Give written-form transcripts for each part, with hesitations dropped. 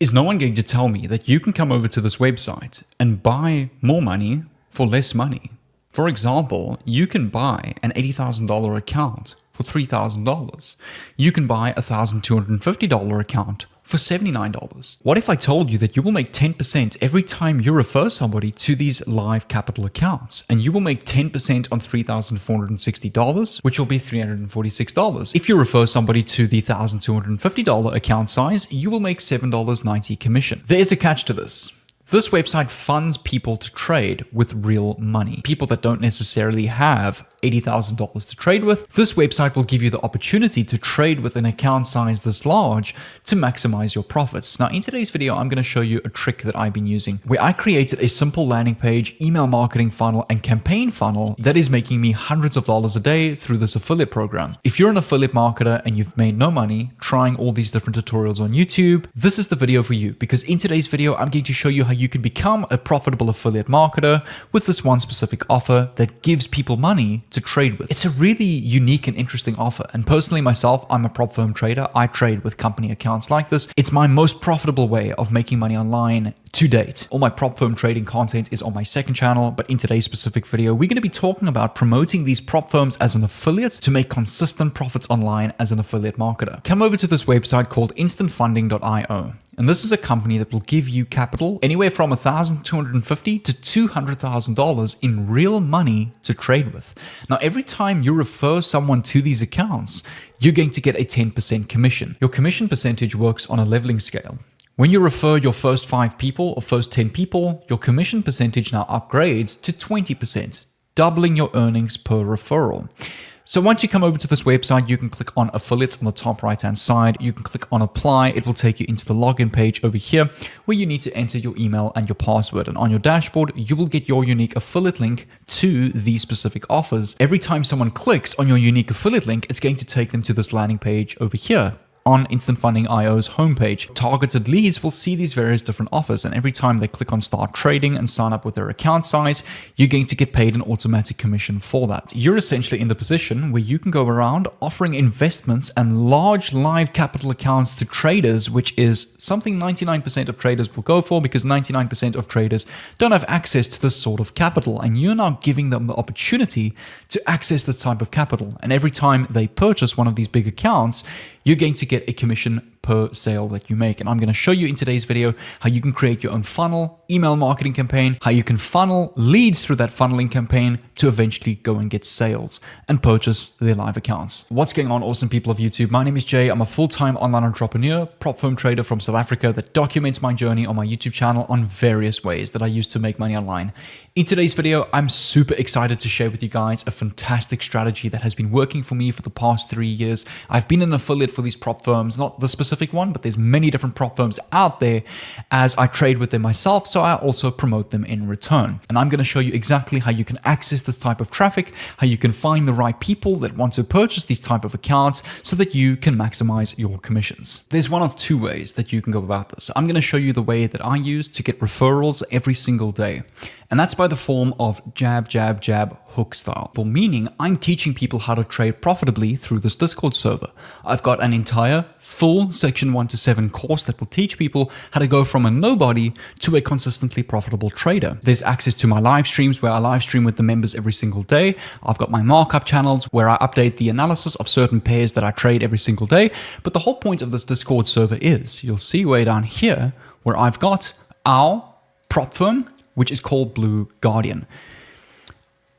Is no one going to tell me that you can come over to this website and buy more money for less money? For example, you can buy an $80,000 account for $3,000. You can buy a $1,250 account for $79. What if I told you that you will make 10% every time you refer somebody to these live capital accounts, and you will make 10% on $3,460, which will be $346. If you refer somebody to the $1,250 account size, you will make $7.90 commission. There's a catch to this. This website funds people to trade with real money. People that don't necessarily have $80,000 to trade with. This website will give you the opportunity to trade with an account size this large to maximize your profits. Now, in today's video, I'm going to show you a trick that I've been using where I created a simple landing page, email marketing funnel, and campaign funnel that is making me hundreds of dollars a day through this affiliate program. If you're an affiliate marketer and you've made no money trying all these different tutorials on YouTube, this is the video for you, because in today's video, I'm going to show you how you can become a profitable affiliate marketer with this one specific offer that gives people money to trade with. It's a really unique and interesting offer. And personally myself, I'm a prop firm trader. I trade with company accounts like this. It's my most profitable way of making money online to date. All my prop firm trading content is on my second channel, but in today's specific video, we're going to be talking about promoting these prop firms as an affiliate to make consistent profits online as an affiliate marketer. Come over to this website called instantfunding.io. And this is a company that will give you capital anywhere from $1,250 to $200,000 in real money to trade with. Now, every time you refer someone to these accounts, you're going to get a 10% commission. Your commission percentage works on a leveling scale. When you refer your first 5 people or first 10 people, your commission percentage now upgrades to 20%, doubling your earnings per referral. So once you come over to this website, you can click on affiliates on the top right hand side. You can click on apply. It will take you into the login page over here where you need to enter your email and your password. And on your dashboard, you will get your unique affiliate link to these specific offers. Every time someone clicks on your unique affiliate link, it's going to take them to this landing page over here on Instant Funding IO's homepage. Targeted leads will see these various different offers, and every time they click on start trading and sign up with their account size, you're going to get paid an automatic commission for that. You're essentially in the position where you can go around offering investments and large live capital accounts to traders, which is something 99% of traders will go for, because 99% of traders don't have access to this sort of capital, and you're now giving them the opportunity to access this type of capital. And every time they purchase one of these big accounts, you're going to get a commission per sale that you make. And I'm going to show you in today's video how you can create your own funnel, email marketing campaign, how you can funnel leads through that funneling campaign to eventually go and get sales and purchase their live accounts. What's going on, awesome people of YouTube? My name is Jay. I'm a full-time online entrepreneur, prop firm trader from South Africa that documents my journey on my YouTube channel on various ways that I use to make money online. In today's video, I'm super excited to share with you guys a fantastic strategy that has been working for me for the past 3 years. I've been an affiliate for these prop firms, not the specific one, but there's many different prop firms out there as I trade with them myself, so I also promote them in return. And I'm going to show you exactly how you can access this type of traffic, how you can find the right people that want to purchase these type of accounts so that you can maximize your commissions. There's one of 2 ways that you can go about this. I'm going to show you the way that I use to get referrals every single day. And that's by the form of jab, jab, jab, hook style. Meaning I'm teaching people how to trade profitably through this Discord server. I've got an entire full section 1 to 7 course that will teach people how to go from a nobody to a consistently profitable trader. There's access to my live streams where I live stream with the members every single day. I've got my markup channels where I update the analysis of certain pairs that I trade every single day. But the whole point of this Discord server is, you'll see way down here where I've got our prop firm, which is called Blue Guardian.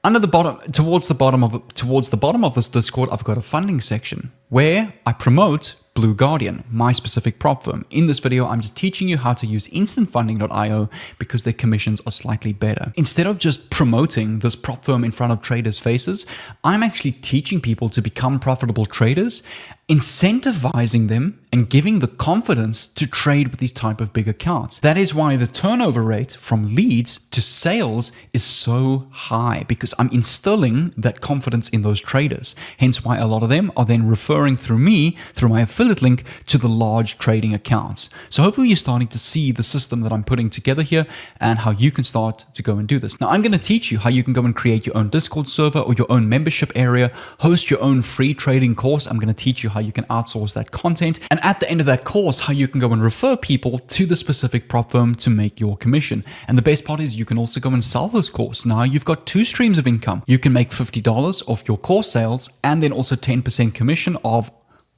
Under the bottom, towards the bottom of this Discord, I've got a funding section where I promote Blue Guardian, my specific prop firm. In this video, I'm just teaching you how to use instantfunding.io because their commissions are slightly better. Instead of just promoting this prop firm in front of traders' faces, I'm actually teaching people to become profitable traders, incentivizing them and giving the confidence to trade with these type of big accounts. That is why the turnover rate from leads to sales is so high, because I'm instilling that confidence in those traders. Hence why a lot of them are then referring through me, through my affiliate link, to the large trading accounts. So hopefully you're starting to see the system that I'm putting together here and how you can start to go and do this. Now I'm going to teach you how you can go and create your own Discord server or your own membership area, host your own free trading course. I'm going to teach you how how you can outsource that content. And at the end of that course, how you can go and refer people to the specific prop firm to make your commission. And the best part is you can also go and sell this course. Now you've got two streams of income. You can make $50 off your course sales and then also 10% commission of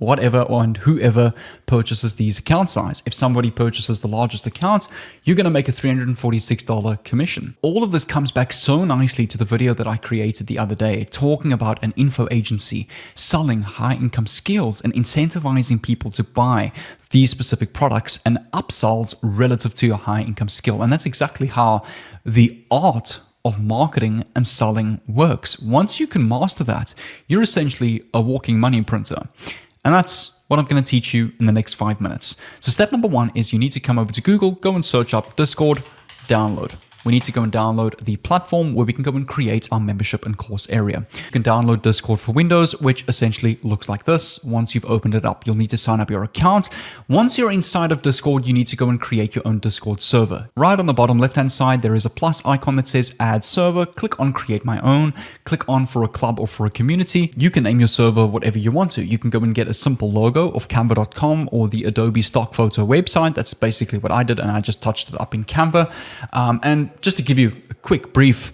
whatever and whoever purchases these account size. If somebody purchases the largest account, you're going to make a $346 commission. All of this comes back so nicely to the video that I created the other day, talking about an info agency selling high income skills and incentivizing people to buy these specific products and upsells relative to your high income skill. And that's exactly how the art of marketing and selling works. Once you can master that, you're essentially a walking money printer. And that's what I'm going to teach you in the next 5 minutes. So step number 1 is you need to come over to Google, go and search up Discord, download. We need to go and download the platform where we can go and create our membership and course area. You can download Discord for Windows, which essentially looks like this. Once you've opened it up, you'll need to sign up your account. Once you're inside of Discord, you need to go and create your own Discord server. Right on the bottom left-hand side, there is a plus icon that says Add Server. Click on Create My Own. Click on for a club or for a community. You can name your server whatever you want to. You can go and get a simple logo of canva.com or the Adobe stock photo website. That's basically what I did, and I just touched it up in Canva. And just to give you a quick brief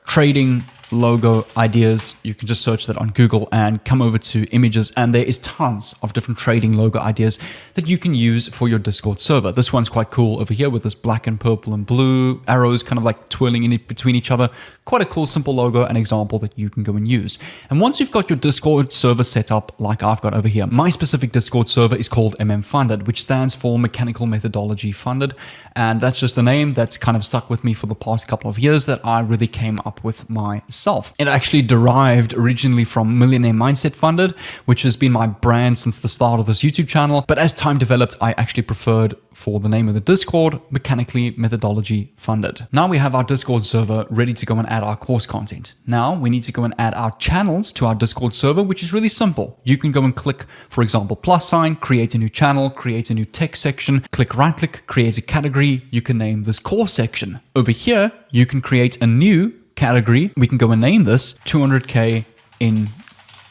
trading logo ideas, you can just search that on Google and come over to images, and there is tons of different trading logo ideas that you can use for your Discord server. This one's quite cool over here with this black and purple and blue arrows kind of like twirling in it between each other. Quite a cool simple logo and example that you can go and use. And once you've got your Discord server set up like I've got over here, my specific Discord server is called Funded, which stands for Mechanical Methodology Funded, and that's just the name that's kind of stuck with me for the past couple of years that I really came up with myself. It actually derived originally from Millionaire Mindset Funded, which has been my brand since the start of this YouTube channel. But as time developed, I actually preferred for the name of the Discord, Mechanically Methodology Funded. Now we have our Discord server ready to go and add our course content. Now we need to go and add our channels to our Discord server, which is really simple. You can go and click, for example, plus sign, create a new channel, create a new text section, click right click, create a category. You can name this course section. Over here, you can create a new category. We can go and name this 200K in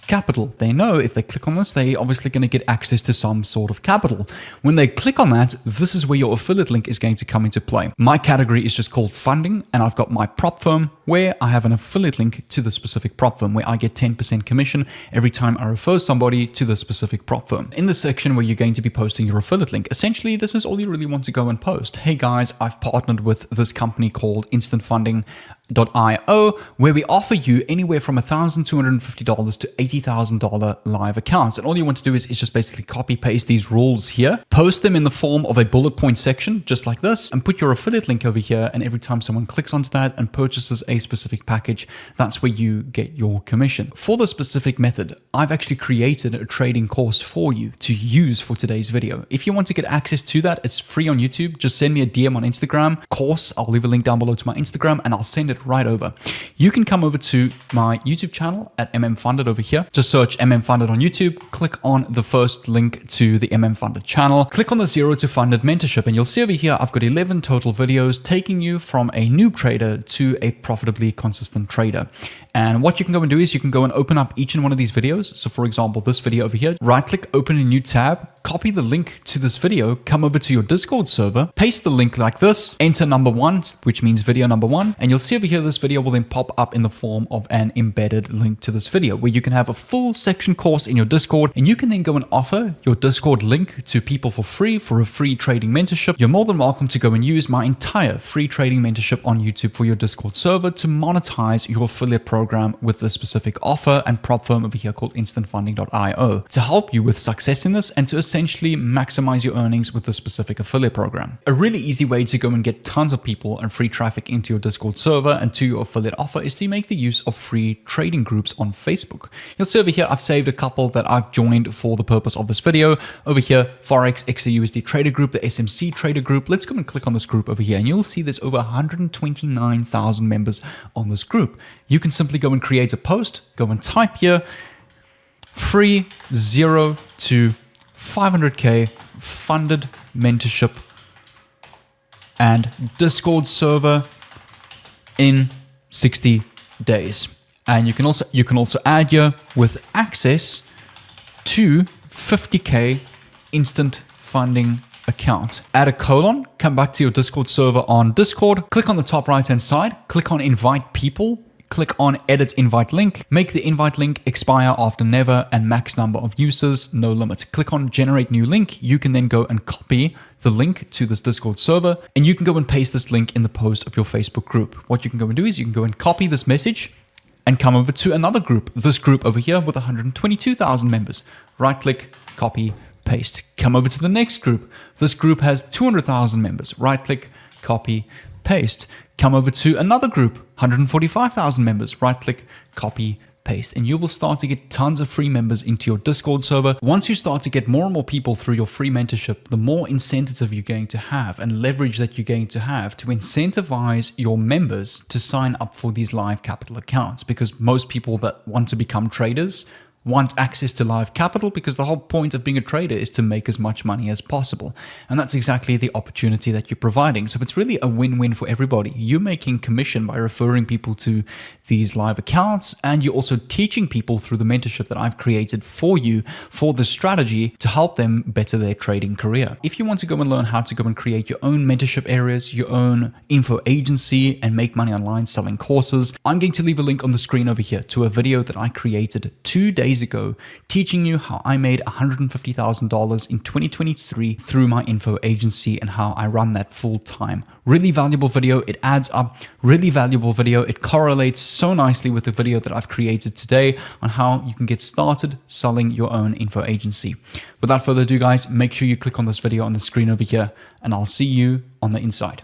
capital. They know if they click on this, they're obviously going to get access to some sort of capital. When they click on that, this is where your affiliate link is going to come into play. My category is just called funding, and I've got my prop firm where I have an affiliate link to the specific prop firm where I get 10% commission every time I refer somebody to the specific prop firm. In the section where you're going to be posting your affiliate link, essentially this is all you really want to go and post. Hey guys, I've partnered with this company called instantfunding.io, where we offer you anywhere from $1,250 to $80,000 live accounts. And all you want to do is just basically copy paste these rules here, post them in the form of a bullet point section, just like this, and put your affiliate link over here. And every time someone clicks onto that and purchases a specific package, that's where you get your commission. For the specific method, I've actually created a trading course for you to use for today's video. If you want to get access to that, it's free on YouTube. Just send me a DM on Instagram, course. I'll leave a link down below to my Instagram and I'll send it right over. You can come over to my YouTube channel at Funded over here. Just search Funded on YouTube, click on the first link to the Funded channel, click on the 0 to Funded mentorship, and you'll see over here I've got 11 total videos taking you from a noob trader to a profitably consistent trader. And what you can go and do is you can go and open up each and one of these videos. So for example, this video over here, right click, open a new tab, copy the link to this video, come over to your Discord server, paste the link like this, enter number 1, which means video number 1. And you'll see over here, this video will then pop up in the form of an embedded link to this video where you can have a full section course in your Discord, and you can then go and offer your Discord link to people for free for a free trading mentorship. You're more than welcome to go and use my entire free trading mentorship on YouTube for your Discord server to monetize your affiliate program with the specific offer and prop firm over here called instantfunding.io to help you with success in this and to essentially maximize your earnings with the specific affiliate program. A really easy way to go and get tons of people and free traffic into your Discord server and to your affiliate offer is to make the use of free trading groups on Facebook. You'll see over here, I've saved a couple that I've joined for the purpose of this video. Over here, Forex XAUSD Trader Group, the SMC Trader Group. Let's go and click on this group over here, and you'll see there's over 129,000 members on this group. You can simply go and create a post, go and type here, free 0 to 500K funded mentorship and Discord server in 60 days. And you can also add here with access to 50K instant funding account. Add a colon, come back to your Discord server on Discord, click on the top right hand side, click on invite people, click on edit invite link, make the invite link expire after never and max number of users, no limit. Click on generate new link. You can then go and copy the link to this Discord server and you can go and paste this link in the post of your Facebook group. What you can go and do is you can go and copy this message and come over to another group, this group over here with 122,000 members. Right click, copy, paste. Come over to the next group. This group has 200,000 members. Right click, copy, paste. Come over to another group, 145,000 members. Right click, copy, paste, and you will start to get tons of free members into your Discord server. Once you start to get more and more people through your free mentorship, the more incentive you're going to have and leverage that you're going to have to incentivize your members to sign up for these live capital accounts, because most people that want to become traders want access to live capital, because the whole point of being a trader is to make as much money as possible. And that's exactly the opportunity that you're providing. So it's really a win-win for everybody. You're making commission by referring people to these live accounts, and you're also teaching people through the mentorship that I've created for you for the strategy to help them better their trading career. If you want to go and learn how to go and create your own mentorship areas, your own info agency, and make money online selling courses, I'm going to leave a link on the screen over here to a video that I created 2 days ago, teaching you how I made $150,000 in 2023 through my info agency and how I run that full time. Really valuable video. It adds up. Really valuable video. It correlates so nicely with the video that I've created today on how you can get started selling your own info agency. Without further ado, guys, make sure you click on this video on the screen over here, and I'll see you on the inside.